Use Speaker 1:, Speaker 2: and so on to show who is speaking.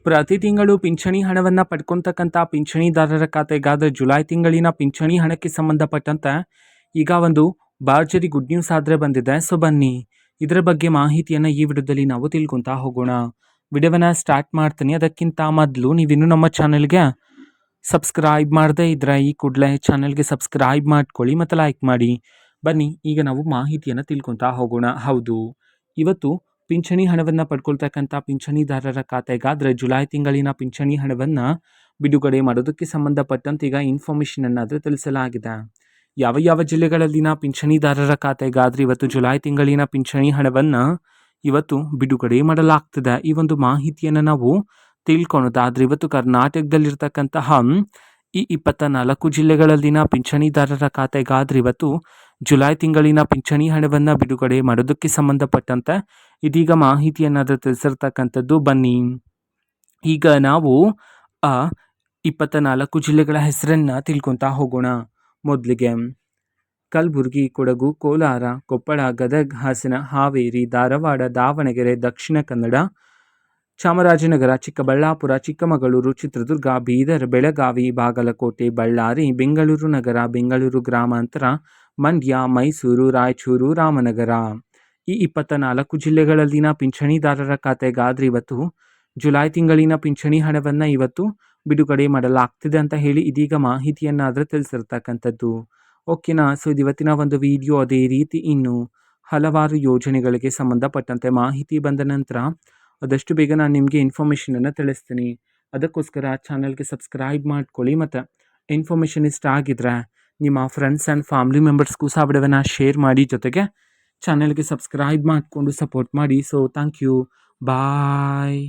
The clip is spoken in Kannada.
Speaker 1: ಪ್ರತಿ ತಿಂಗಳು ಪಿಂಚಣಿ ಹಣವನ್ನು ಪಡ್ಕೊತಕ್ಕಂಥ ಪಿಂಚಣಿದಾರರ ಖಾತೆಗಾದ ಜುಲೈ ತಿಂಗಳಿನ ಪಿಂಚಣಿ ಹಣಕ್ಕೆ ಸಂಬಂಧಪಟ್ಟಂತೆ ಈಗ ಒಂದು ಭರ್ಜರಿ ಗುಡ್ ನ್ಯೂಸ್ ಆದರೆ ಬಂದಿದೆ. ಸೊ ಬನ್ನಿ ಇದರ ಬಗ್ಗೆ ಮಾಹಿತಿಯನ್ನು ಈ ವಿಡಿಯೋದಲ್ಲಿ ನಾವು ತಿಳ್ಕೊತಾ ಹೋಗೋಣ. ವಿಡಿಯೋವನ್ನು ಸ್ಟಾರ್ಟ್ ಮಾಡ್ತೀನಿ. ಅದಕ್ಕಿಂತ ಮೊದಲು ನೀವಿನ್ನೂ ನಮ್ಮ ಚಾನಲ್ಗೆ ಸಬ್ಸ್ಕ್ರೈಬ್ ಮಾಡದೇ ಇದ್ದರೆ ಈ ಕೂಡಲೇ ಚಾನಲ್ಗೆ ಸಬ್ಸ್ಕ್ರೈಬ್ ಮಾಡ್ಕೊಳ್ಳಿ ಮತ್ತು ಲೈಕ್ ಮಾಡಿ. ಬನ್ನಿ ಈಗ ನಾವು ಮಾಹಿತಿಯನ್ನು ತಿಳ್ಕೊತಾ ಹೋಗೋಣ. ಹೌದು, ಇವತ್ತು ಪಿಂಚಣಿ ಹಣವನ್ನು ಪಡ್ಕೊಳ್ತಕ್ಕಂಥ ಪಿಂಚಣಿದಾರರ ಖಾತೆಗಾದರೆ ಜುಲೈ ತಿಂಗಳಿನ ಪಿಂಚಣಿ ಹಣವನ್ನು ಬಿಡುಗಡೆ ಮಾಡೋದಕ್ಕೆ ಸಂಬಂಧಪಟ್ಟಂತೆ ಈಗ ಇನ್ಫಾರ್ಮೇಷನನ್ನಾದರೂ ತಿಳಿಸಲಾಗಿದೆ. ಯಾವ ಯಾವ ಜಿಲ್ಲೆಗಳಲ್ಲಿನ ಪಿಂಚಣಿದಾರರ ಖಾತೆಗಾದರೆ ಇವತ್ತು ಜುಲೈ ತಿಂಗಳಿನ ಪಿಂಚಣಿ ಹಣವನ್ನು ಇವತ್ತು ಬಿಡುಗಡೆ ಮಾಡಲಾಗ್ತದೆ. ಈ ಒಂದು ಮಾಹಿತಿಯನ್ನು ನಾವು ತಿಳ್ಕೊಳೋದಾದರೆ ಇವತ್ತು ಕರ್ನಾಟಕದಲ್ಲಿರ್ತಕ್ಕಂತಹ ಈ 24 ಜಿಲ್ಲೆಗಳಲ್ಲಿನ ಪಿಂಚಣಿದಾರರ ಖಾತೆಗಾದರೆ ಇವತ್ತು ಜುಲೈ ತಿಂಗಳಿನ ಪಿಂಚಣಿ ಹಣವನ್ನು ಬಿಡುಗಡೆ ಮಾಡೋದಕ್ಕೆ ಸಂಬಂಧಪಟ್ಟಂತೆ ಇದೀಗ ಮಾಹಿತಿಯನ್ನಾದರೂ ತಿಳಿಸಿರ್ತಕ್ಕಂಥದ್ದು. ಬನ್ನಿ ಈಗ ನಾವು ಆ 24 ಜಿಲ್ಲೆಗಳ ಹೆಸರನ್ನು ತಿಳ್ಕೊತಾ ಹೋಗೋಣ. ಮೊದಲಿಗೆ ಕಲಬುರಗಿ, ಕೊಡಗು, ಕೋಲಾರ, ಕೊಪ್ಪಳ, ಗದಗ, ಹಾಸನ, ಹಾವೇರಿ, ಧಾರವಾಡ, ದಾವಣಗೆರೆ, ದಕ್ಷಿಣ ಕನ್ನಡ, ಚಾಮರಾಜನಗರ, ಚಿಕ್ಕಬಳ್ಳಾಪುರ, ಚಿಕ್ಕಮಗಳೂರು, ಚಿತ್ರದುರ್ಗ, ಬೀದರ್, ಬೆಳಗಾವಿ, ಬಾಗಲಕೋಟೆ, ಬಳ್ಳಾರಿ, ಬೆಂಗಳೂರು ನಗರ, ಬೆಂಗಳೂರು ಗ್ರಾಮಾಂತರ, ಮಂಡ್ಯ, ಮೈಸೂರು, ರಾಯಚೂರು, ರಾಮನಗರ. ಈ 24 ಜಿಲ್ಲೆಗಳಲ್ಲಿನ ಪಿಂಚಣಿದಾರರ ಖಾತೆಗಾದರೆ ಇವತ್ತು ಜುಲೈ ತಿಂಗಳಿನ ಪಿಂಚಣಿ ಹಣವನ್ನು ಇವತ್ತು ಬಿಡುಗಡೆ ಮಾಡಲಾಗ್ತಿದೆ ಅಂತ ಹೇಳಿ ಇದೀಗ ಮಾಹಿತಿಯನ್ನಾದರೂ ತಿಳಿಸಿರ್ತಕ್ಕಂಥದ್ದು. ಓಕೆನಾ. ಸೊ ಇದು ಇವತ್ತಿನ ಒಂದು ವಿಡಿಯೋ. ಅದೇ ರೀತಿ ಇನ್ನು ಹಲವಾರು ಯೋಜನೆಗಳಿಗೆ ಸಂಬಂಧಪಟ್ಟಂತೆ ಮಾಹಿತಿ ಬಂದ ನಂತರ ಆದಷ್ಟು ಬೇಗ ನಾನು ನಿಮಗೆ ಇನ್ಫಾರ್ಮೇಷನನ್ನು ತಿಳಿಸ್ತೀನಿ. ಅದಕ್ಕೋಸ್ಕರ ಚಾನಲ್ಗೆ ಸಬ್ಸ್ಕ್ರೈಬ್ ಮಾಡ್ಕೊಳ್ಳಿ ಮತ್ತು ಇನ್ಫಾರ್ಮೇಷನ್ ಇಷ್ಟ ಆಗಿದ್ರೆ ನಿಮ್ಮ ಫ್ರೆಂಡ್ಸ್ ಆ್ಯಂಡ್ ಫ್ಯಾಮಿಲಿ ಮೆಂಬರ್ಸ್ಗೂ ಸಹ ವಿಡಿಯೋವನ್ನು ಶೇರ್ ಮಾಡಿ, ಜೊತೆಗೆ ಚಾನಲ್ಗೆ ಸಬ್ಸ್ಕ್ರೈಬ್ ಮಾಡಿಕೊಂಡು ಸಪೋರ್ಟ್ ಮಾಡಿ. So thank you, bye.